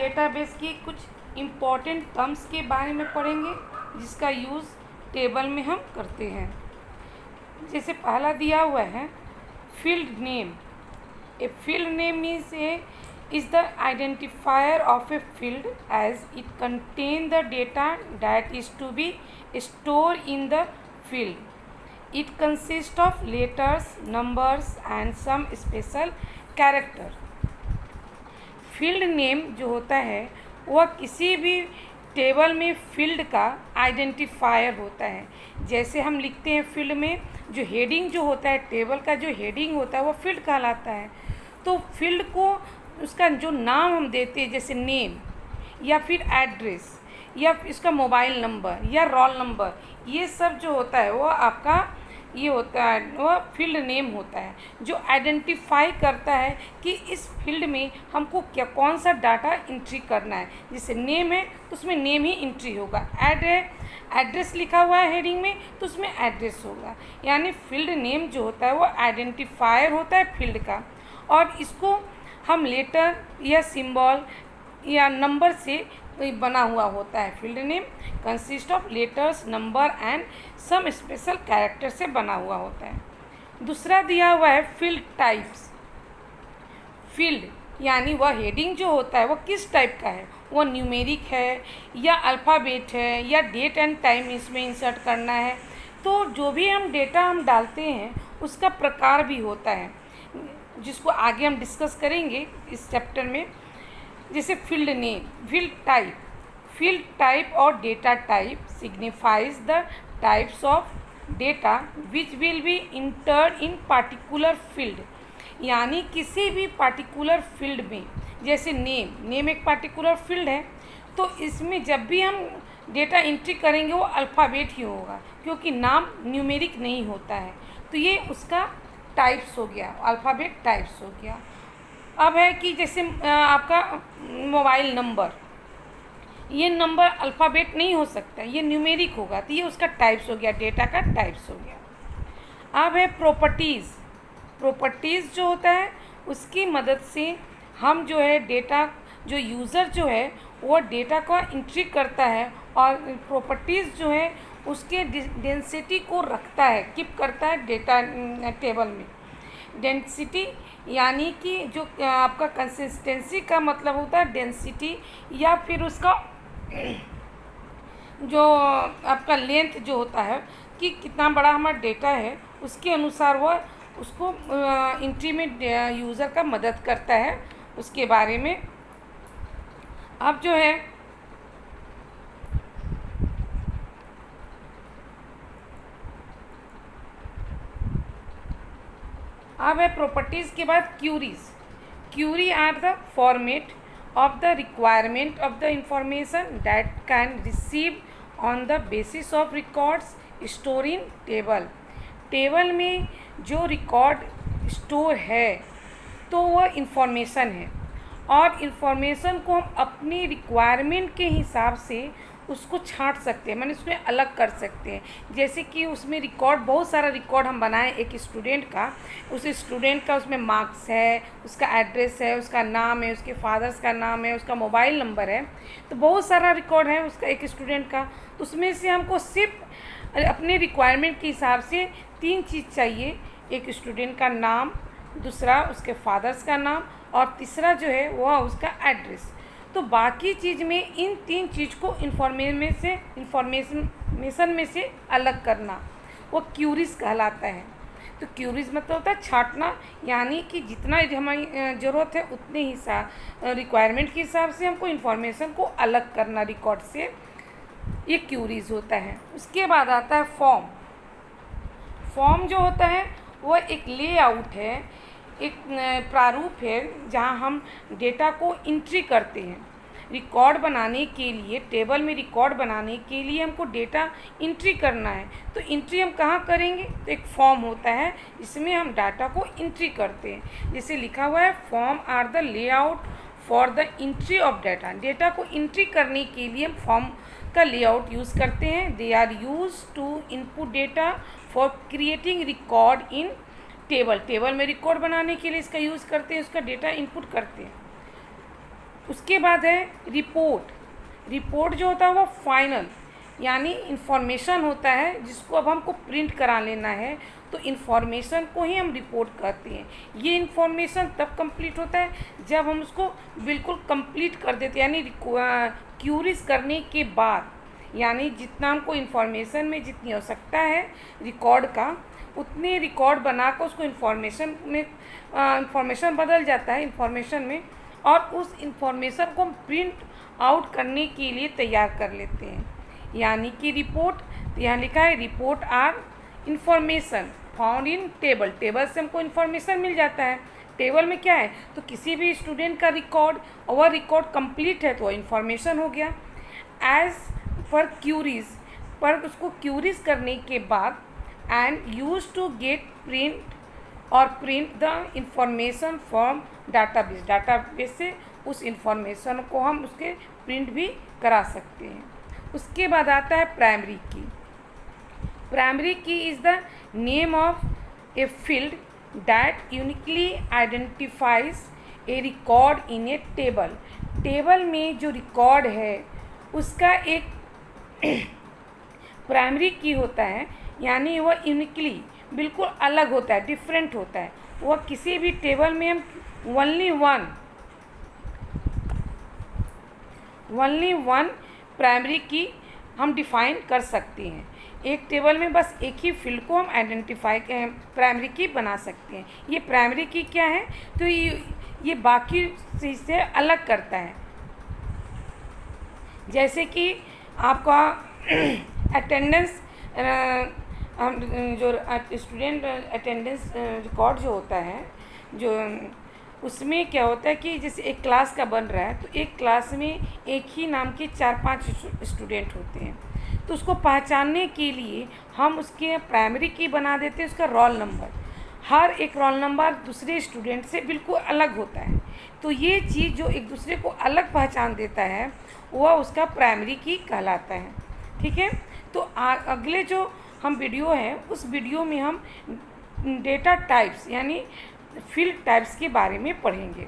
Database की कुछ important terms के बारे में पढ़ेंगे जिसका यूज़ टेबल में हम करते हैं। जैसे पहला दिया हुआ है field name. A field name is the identifier of a field as it contains the data that is to be stored in the field. It consists of letters, numbers and some special character. Field name जो होता है वह किसी भी table में field का identifier होता है। जैसे हम लिखते हैं फील्ड में जो हेडिंग जो होता है, टेबल का जो हेडिंग होता है वो फील्ड कहलाता है। तो फील्ड को उसका जो नाम हम देते हैं जैसे नेम या फिर एड्रेस या इसका मोबाइल नंबर या रोल नंबर, ये सब जो होता है वो आपका ये होता है, वह फील्ड नेम होता है जो आइडेंटिफाई करता है कि इस फील्ड में हमको क्या कौन सा डाटा एंट्री करना है। जैसे नेम है तो उसमें नेम ही एंट्री होगा, ऐड है एड्रेस लिखा हुआ है हेडिंग में तो उसमें एड्रेस होगा। यानी फील्ड नेम जो होता है वो आइडेंटिफायर होता है फील्ड का, और इसको हम लेटर या सिंबल या नंबर से बना हुआ होता है। Field name consist of letters, number and some special character से बना हुआ होता है। दूसरा दिया हुआ है फील्ड टाइप्स। फील्ड यानी वह हेडिंग जो होता है वो किस टाइप का है, वो न्यूमेरिक है या अल्फ़ाबेट है या डेट एंड टाइम इसमें इंसर्ट करना है। तो जो भी हम डेटा हम डालते हैं उसका प्रकार भी होता है जिसको आगे हम डिस्कस करेंगे इस चैप्टर में। जैसे फील्ड नेम, फील्ड टाइप और data type signifies the types of data which will be entered in particular field. यानी किसी भी पार्टिकुलर फील्ड में, जैसे नेम एक पार्टिकुलर फील्ड है तो इसमें जब भी हम डेटा एंट्री करेंगे वो अल्फ़ाबेट ही होगा क्योंकि नाम न्यूमेरिक नहीं होता है। तो ये उसका टाइप्स हो गया, अल्फ़ाबेट टाइप्स हो गया। अब है कि जैसे आपका मोबाइल नंबर, ये नंबर अल्फ़ाबेट नहीं हो सकता, ये न्यूमेरिक होगा तो ये उसका टाइप्स हो गया, डेटा का टाइप्स हो गया। अब है प्रॉपर्टीज़ जो होता है उसकी मदद से हम जो है डेटा, जो यूज़र जो है वो डेटा का एंट्री करता है और प्रॉपर्टीज़ जो है उसके डेंसिटी को रखता है, कीप करता है डेटा टेबल में। डेंसिटी यानी कि जो आपका कंसिस्टेंसी का मतलब होता है डेंसिटी, या फिर उसका जो आपका लेंथ जो होता है कि कितना बड़ा हमारा डेटा है उसके अनुसार वह उसको एंट्री में यूज़र का मदद करता है उसके बारे में। अब जो है प्रॉपर्टीज़ के बाद query are the format of the requirement of the information that can receive on the basis of records stored in table। Table में जो रिकॉर्ड स्टोर है तो वह इंफॉर्मेशन है और इंफॉर्मेशन को हम अपनी रिक्वायरमेंट के हिसाब से उसको छांट सकते हैं, माने उसमें अलग कर सकते हैं। जैसे कि उसमें रिकॉर्ड, बहुत सारा रिकॉर्ड हम बनाएं एक स्टूडेंट का, उस स्टूडेंट का उसमें मार्क्स है, उसका एड्रेस है, उसका नाम है, उसके फादर्स का नाम है, उसका मोबाइल नंबर है, तो बहुत सारा रिकॉर्ड है उसका एक स्टूडेंट का। तो उसमें से हमको सिर्फ अपने रिक्वायरमेंट के हिसाब से 3 चीज़ चाहिए, एक स्टूडेंट का नाम, दूसरा उसके फादर्स का नाम और तीसरा जो है वह उसका एड्रेस। तो बाकी चीज़ में इन 3 चीज़ को इंफॉर्मेशन में से अलग करना वो क्यूरीज कहलाता है। तो क्यूरीज मतलब होता है छांटना, यानी कि जितना हमारी ज़रूरत है उतने ही रिक्वायरमेंट के हिसाब से हमको इंफॉर्मेशन को अलग करना रिकॉर्ड से, ये क्यूरीज होता है। उसके बाद आता है फॉर्म जो होता है वह एक लेआउट है, एक प्रारूप है जहां हम डेटा को एंट्री करते हैं। रिकॉर्ड बनाने के लिए, टेबल में रिकॉर्ड बनाने के लिए हमको डेटा एंट्री करना है, तो एंट्री हम कहाँ करेंगे, तो एक फॉर्म होता है जिसमें हम डाटा को एंट्री करते हैं। जैसे लिखा हुआ है form are the layout for the entry of data. Data को एंट्री करने के लिए हम फॉर्म का लेआउट यूज़ करते हैं। They are use to input data for creating record in table में रिकॉर्ड बनाने के लिए इसका यूज़ करते हैं, उसका डेटा इनपुट करते हैं। उसके बाद है रिपोर्ट। रिपोर्ट जो होता है वो फाइनल यानी इन्फॉर्मेशन होता है जिसको अब हमको प्रिंट करा लेना है, तो इन्फॉर्मेशन को ही हम रिपोर्ट कहते हैं। ये इन्फॉर्मेशन तब कंप्लीट होता है जब हम उसको बिल्कुल कंप्लीट कर देते हैं, यानी क्यूरीज करने के बाद, यानी जितना हमको इन्फॉर्मेशन में जितनी आवश्यकता है रिकॉर्ड का, उतने रिकॉर्ड बनाकर उसको इन्फॉर्मेशन में इन्फॉर्मेशन बदल जाता है इन्फॉर्मेशन में, और उस इन्फॉर्मेशन को हम प्रिंट आउट करने के लिए तैयार कर लेते हैं। यानी कि रिपोर्ट, यहाँ लिखा है report are information found in table. Table से हमको इन्फॉर्मेशन मिल जाता है। टेबल में क्या है, तो किसी भी स्टूडेंट का रिकॉर्ड, और वह रिकॉर्ड कंप्लीट है तो इन्फॉर्मेशन हो गया। एज पर क्यूरीज, पर उसको क्यूरीज करने के बाद, and use to get print the information from database. Database से उस इंफॉर्मेशन को हम उसके प्रिंट भी करा सकते हैं। उसके बाद आता है प्राइमरी की। प्राइमरी की is the name of a field that uniquely identifies A record in A table. Table में जो रिकॉर्ड है उसका एक प्राइमरी की होता है, यानी वह यूनिकली बिल्कुल अलग होता है, डिफरेंट होता है। वह किसी भी टेबल में हम ओनली वन प्राइमरी की हम डिफाइन कर सकते हैं। एक टेबल में बस एक ही फील्ड को हम आइडेंटिफाई प्राइमरी की बना सकते हैं। ये प्राइमरी की क्या है, तो ये बाकी चीज़ से अलग करता है। जैसे कि आपका अटेंडेंस, जो स्टूडेंट अटेंडेंस रिकॉर्ड जो होता है, जो उसमें क्या होता है कि जैसे एक क्लास का बन रहा है, तो एक क्लास में एक ही नाम के 4-5 स्टूडेंट होते हैं, तो उसको पहचानने के लिए हम उसके प्राइमरी की बना देते हैं उसका रोल नंबर। हर एक रोल नंबर दूसरे स्टूडेंट से बिल्कुल अलग होता है, तो ये चीज़ जो एक दूसरे को अलग पहचान देता है वह उसका प्राइमरी की कहलाता है। ठीक है, तो अगले जो हम वीडियो है उस वीडियो में हम डेटा टाइप्स यानी फील्ड टाइप्स के बारे में पढ़ेंगे।